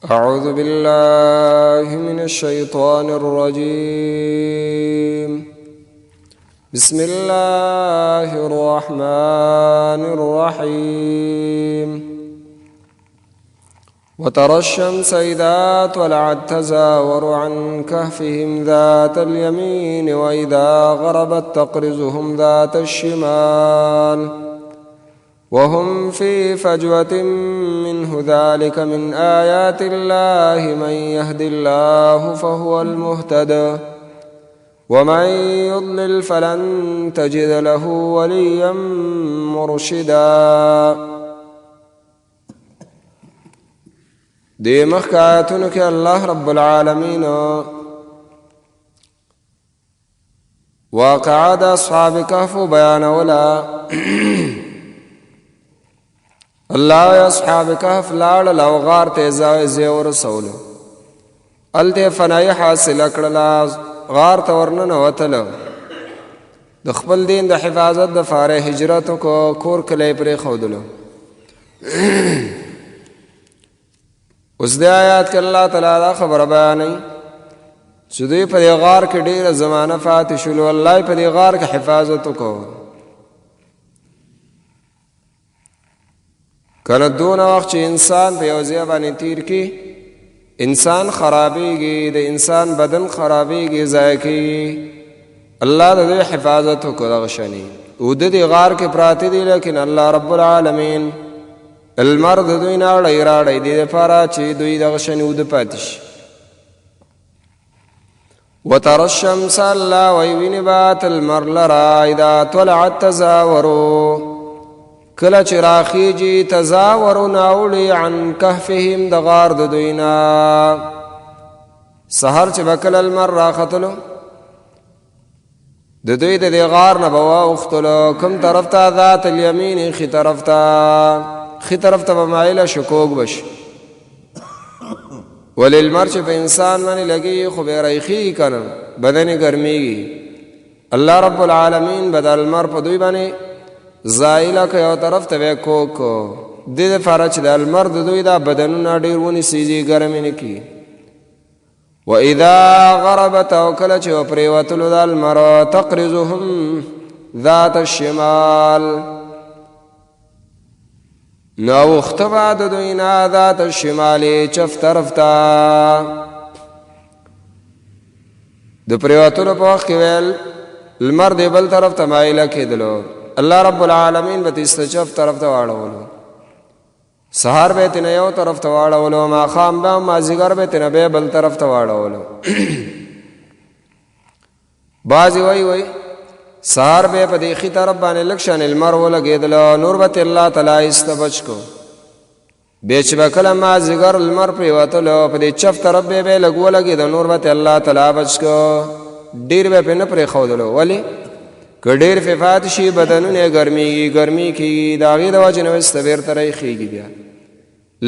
أعوذ بالله من الشيطان الرجيم. بسم الله الرحمن الرحيم. وترى الشمس إذا طلعت تزاور عن كهفهم ذات اليمين وإذا غربت تقرضهم ذات الشمال وهم في فجوة منه ذلك من آيات الله من يهد الله فهو المهتد ومن يضلل فلن تجد له وليا مرشدا. دې مخکې آیاتونو کې الله رب العالمین واقعه د اصحاب کهف بیانوله. الله اصحاب کهف لاړل او غار ته ځای ورسولو. هلته فنایي حاصله کړله، غار ته ورننوتله، د خپل دین د حفاظت دپاره هجرت وکړو، کور کلی پرېښودلو. اوس دې آیات کې الله تعالی دا خبره بیانوي چې دوی په دې غار کې ډېره زمانه پاتې شولو. الله په دې غار کې حفاظت وکړو. کنه دونه وخت چې انسان په یو ځای باندې تیر کې انسان خرابېږي، د انسان بدن خرابېږي، ضایع کېږي. الله د دې حفاظت وکړو. دغه شانې اوده دې غار کې پراته دي، لیکن الله رب العالمین المر د دوی نه اړی راړی دې دپاره چې دوی دغه شانې اوده پاتې شي. وترى الشمس الله وی وینې بات المر لره اذا طلعت تزاورو، کله چې راخیږي تزاورو ناوړي عن کهفهم د غار د دوی نه. سهر چې به کله لمر راختلو د دوی د دې غار نه به واوښتلو کوم طرف ته؟ ذات الیمین، ښي طرف ته. ښي طرف ته به مایله شو، کوږ به شي. ولې لمر چې په انسان باندې لګي خو بیا رایخېږي که نه، بدن یې ګرمېږي. الله رب العالمین به د لمر په دوی باندې زایله که یو طرف ته به یې کوږ کو، دې دپاره چې د لمر د دوی دا بدنونه ډېر ونیسېږي، ګرم یې نه کړي. واذا غربت، او کله چې وپرېوتلو د لمر، تقرضهم ذات الشمال، نو اوښته به د دوی نه ذات الشمال، چف طرف ته. د پرېوتلو په وخت کې ویل لمر دې بل طرف ته مایله کېدلو. الله رب العالمین به تیسته چف طرف ته واړولو. سهار به تینا یو طرف ته واړولو، ماښام به مازدیګر به تینا به بل طرف ته واړولو. بعضې وایي سهار به په دې ښي طرف باندې لږ شانې لمر ولګېدلو، نور به ترې الله تعالی ایسته بچ کو. بیا چې به کله مازدیګر لمر پرېوتلو، په دې چف طرف به به لږ ولګېده، نور به ترې الله تعالی بچ کو. ډېر به پرې نه پرېښودلو. ولې؟ که ډېر پرې پاتې شي بدنونه یې ګرمي کېږي، د هغې د وجې نه ویسته بېرته رایخېږي. بیا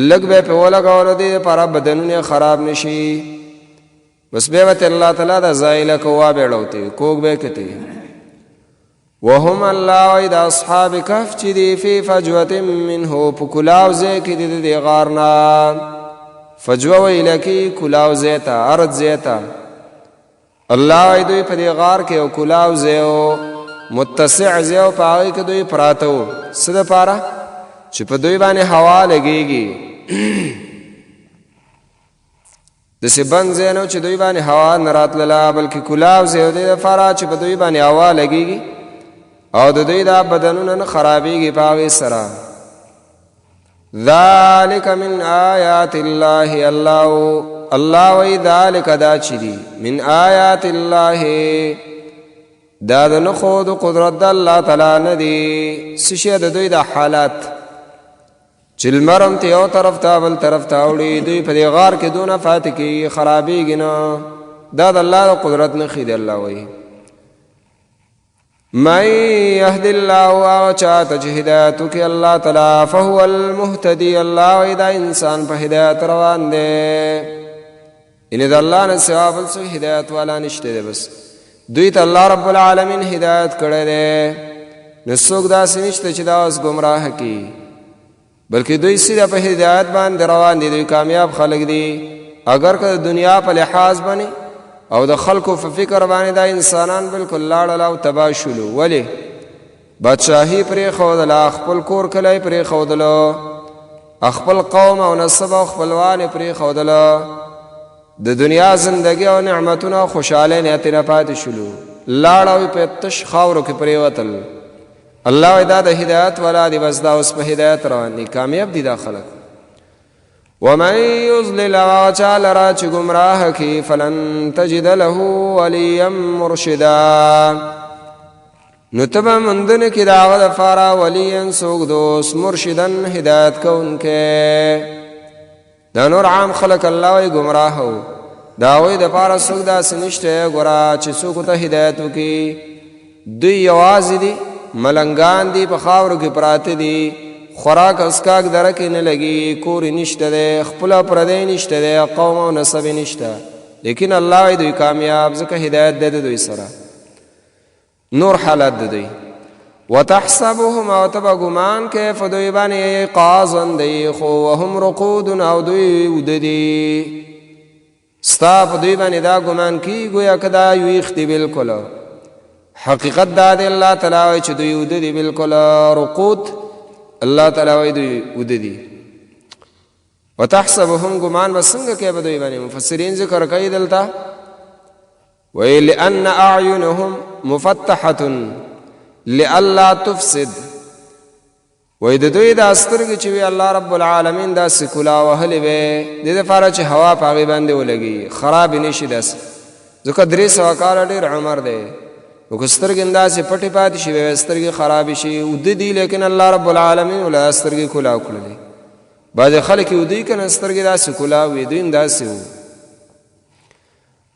لږ به یې پرې ولګولو، دې دپاره بدنونه یې خراب نه شي. بس بیا به ترې الله تعالی دا زایله کو، وابېړوتې کوږ به یې کتې. وهم الله وی د اصحاب کهف چې دی فی فجوة منه، په کلاو ځای کې دی د دې غار نه. فجوه ویله کې کلاو ځای ته، ارض ځای ته. الله وی دوی په دې غار کې یو کلاو ځای و، متسع ځای و، په هغې کې دوی پراته و. څه دپاره؟ چې په دوی باندې هوا لګېږي. داسې بند ځای نه و چې دوی باندې هوا نه راتلله، بلکې کلاو ځای و دې دپاره چې په دوی باندې هوا لګېږي او د دوی دا بدنونه نه خرابېږي په هغې سره. ذلک من آیات الله، الله وی ذلک دا چې دي من آیات الله، دا د نښو د قدرت د الله تعالی نه دي. څه شی د دوی د حالات چې لمر هم ته یو طرف ته بل طرف ته اوړي، دوی په دې غار کې دونه پاتې کېږي، خرابېږي نه. دا د الله د قدرت نښې دي. الله وی من یهد الله، هغه چا ته چې هدایت وکړي الله تعالی، فهو المهتدي، الله وی دا انسان په هدایت روان دی. یعنې د الله نه سوا بل څوک هدایت والا نشته دی. بس دوی ته الله رب العالمین هدایت کړی دی، نو څوک داسې نشته چې دا اوس ګمراه کړي. بلکې دوی سیده په هدایت باندې روان دي، دوی کامیاب خلک دي. اگر که دنیا په لحاظ باندې او د خلکو په فکر باندې دا انسانان بالکل لاړل او تباه شولو. ولې؟ بادشاهي پرېښودله، خپل کور کلی پرېښودله، خپل قوم او نسب او خپلوان پرېښودله، د دنیا زندگی او نعمتونه او خوشحالۍ نه تېره پاتې شولو، لاړ او په تش خاورو کې پرېوتل. الله وایي دا د هدایت والا دي، بس دا اوس په هدایت روان دي، کامیاب دي دا خلک. ومن یضلل هغه چا لره چې ګمراه کړي فلن تجد له ولیا مرشدا، نو ته به موندنه کې د هغه دپاره ولیا څوک دوست، مرشدن هدایت کوونکی. دا نور عام خلک الله وایي ګمراه و، د هغوی دپاره څوک داسې نشته ګوره چې څوک ورته هدایت وکړي. دوی یوازې دي، ملنګان دي، په خاورو کې پراته دي، خوراک اسکاک دره کې نه لګي، کور نشته دی، خپله پردی نشته دی، قوم او نسب نشته، لیکن الله وایي دوی کامیاب، ځکه هدایت دی د دوی سره. نور حالت د دوی وتحسبهم او تبا ګمان کې په دوی باندې ایقاظا دی، خو وهم رقود او دوی وده دي. ستا په دوی باندې دا ګمان کي ګویا که دا ویښ دي بالکل، حقیقت دا دی الله تعالی وایي چې دوی وده دي بالکل. رقود الله تعالی وایي دوی وده دي. وتحسبهم ګمان به څنګه کوي په دوی باندې؟ مفسرین ذکر کوي دلته وایي لأن أعینهم مفتحة لئلا تفسد، وایي د دوی دا سترګې چې وي الله رب العالمین داسې کلا وهلې وې د دې دپاره چې هوا په هغې باندې ولګي، خراب یې نه شي داسې، ځکه 300 کاله ډېر عمر دی. نو که سترګې همداسې پټې پاتې شي وې سترګې خرابې شي، اوده دي، لیکن الله رب العالمین ولا سترګې کلا وکړلې. بعضې خلک یې اوده که نه سترګې داسې کلا وي، دوی هم داسې وو.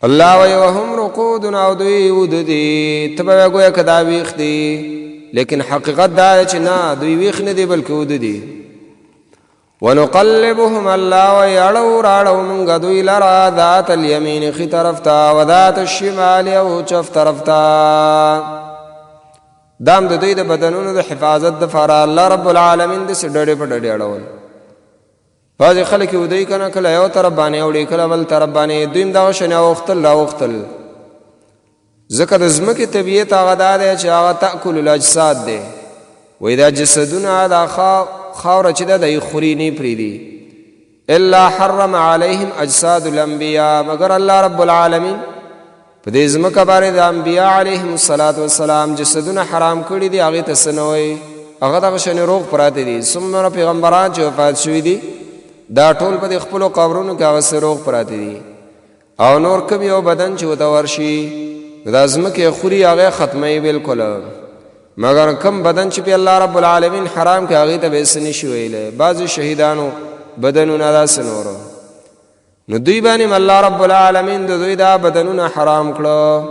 الله وایي وهم رقود او دوی وده دي. ته به ګویا که دا ویښ دي، لیکن حقیقت دا دی چې نه دوی ویښ نه دي بلکې وده دي. ونقلبهم الله وایي اړو راړو مونږ دوی لره ذات الیمین ښي طرف ته و ذات الشمال او چف طرف ته. دا هم د دوی د بدنونو د حفاظت دپاره الله رب العالمین داسې ډډې په ډډې اړول. بعضې خلک یې ودوی که نه کله یو طرف باندې اوړي کله بل طرف باندې، دوی هم دغه شانې اوښتل راوښتل. ځکه د ځمکې طبیعت هغه دا دی چې هغه تأکل الاجساد دی. وایي دا جسدونه دا خاوره چې ده دی خوري نه پرېږدي. الا حرم علیهم اجساد الانبیاء، مگر الله رب العالمین په دې ځمکه باندې د انبیا علیهم الصلاة والسلام جسدونه حرام کړي دي. هغې ته څه نه وایي، هغه دغه شانې روغ پراته دي. څومره پیغمبران چې وفات شوي دي دا ټول په دې خپلو قبرونو کې هغسې روغ پراته دي. او نور کوم یو بدن چې ورته ورشي دا ځمکې خوري هغه ختموي بالکل، مگر کم بدن چې په الله رب العالمین حرام کې هغې ته به یې څه نشي ویلی. بعضې شهیدانو بدنونه داسې نورو، نو دوی باندې الله رب العالمین د دوی دا بدنونه حرام کړه.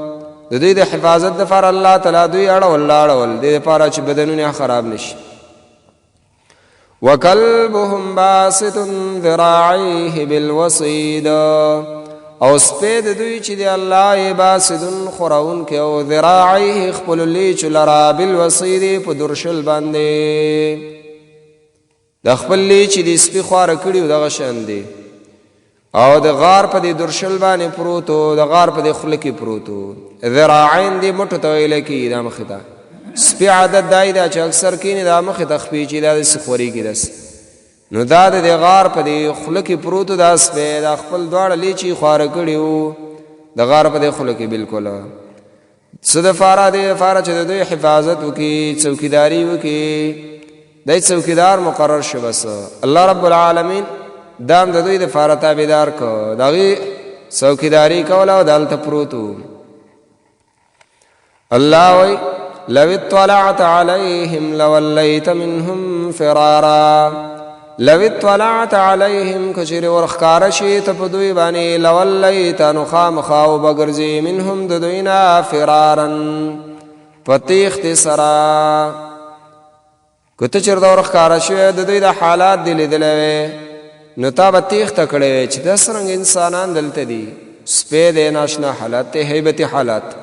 د دوی د حفاظت دپاره الله تعالی دوی اړول دې دپاره چې بدنونه خراب نشي. وکلبهم باسط ذراعیه بالوصید، او سپی د دوی چې دی الله یې باسدون خورونکی او ذراعیه خپلو لیچو لره بالوصید په درشل باندې. د خپل لیچ دی سپي خواره کړي و دغه شان دی، او د غار په دې درشل باندې پروت و، د غار په دې خوله کې پروت و. ذراعین دی مټو ته ویلی کېږي دا مخې ته. سپي عادت دا ده چې اکثر کینې دا مخې ته خپي چې دا داسې خورېږي داسې. نو دا د دې غار په دې خوله کې پروت و دا سپی، دا خپل دواړه لیچې خواره کړي وو د غار په دې خوله کې بالکل. څه دپاره؟ دې دپاره چې د دوی حفاظت وکړي، څوکیداري وکړي، دی څوکیدار مقرر شو. بس الله رب العالمین دا هم د دوی دپاره تابعدار که، د هغې څوکیداري کوله او دلته پروت و. الله وایي لو اطلعت علیهم لولیت منهم فرارا، لو اطلعت علیهم کچری ورخکاره شي ته په دوی باندې لولیت نو خامخا وبګرځې منهم د دوی نه فرارا په تیښتې سره. که ته چېرته ورخکاره شوې د دوی د حالات دې لیدلی وې نو تا به تیښته کړې وې چې دا څرنګه انسانان دلته دي. سپی دی ناشنا حالات دی، هیبتي حالات.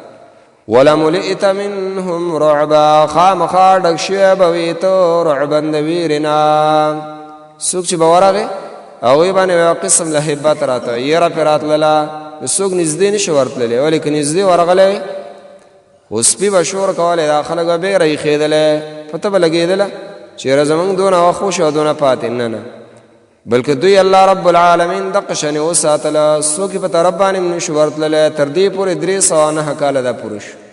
ولملئت منهم رعبا، خامخا ډک شوی به وي ته رعبا د ویرې نه. څوک چې به ورغې هغوی باندې یو قسم لهبت راته یره پرې راتلله نو څوک نږدې نشي ورتللی ولې که نږدې ورغلی خو سپي به شور کولی دا خلک به بېره ایښېدلی پته به لګېدله چېرې زمونږ دونه وخت وشو او دونه پاتې نه بلکې دوی الله رب العالمین دقه شانې وساتله څوک یې په طرف باندې هم نشو ورتللی تر دې پورې 309 کاله دا پوره شو